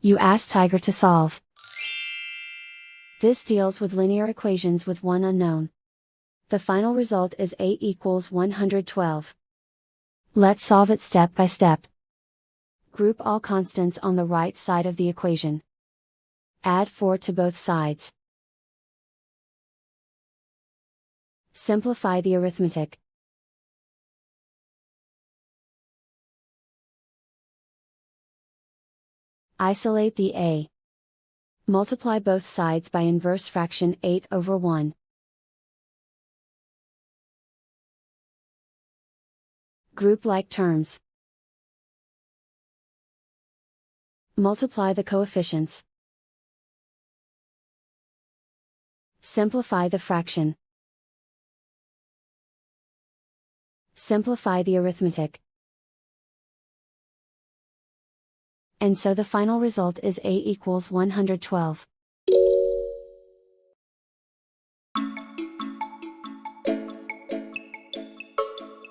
You ask Tiger to solve. This deals with linear equations with one unknown. The final result is 8 equals 112. Let's solve it step by step. Group all constants on the right side of the equation. Add 4 to both sides. Simplify the arithmetic. Isolate the a. Multiply both sides by inverse fraction 8/1. Group like terms. Multiply the coefficients. Simplify the fraction. Simplify the arithmetic. And so the final result is a equals 112.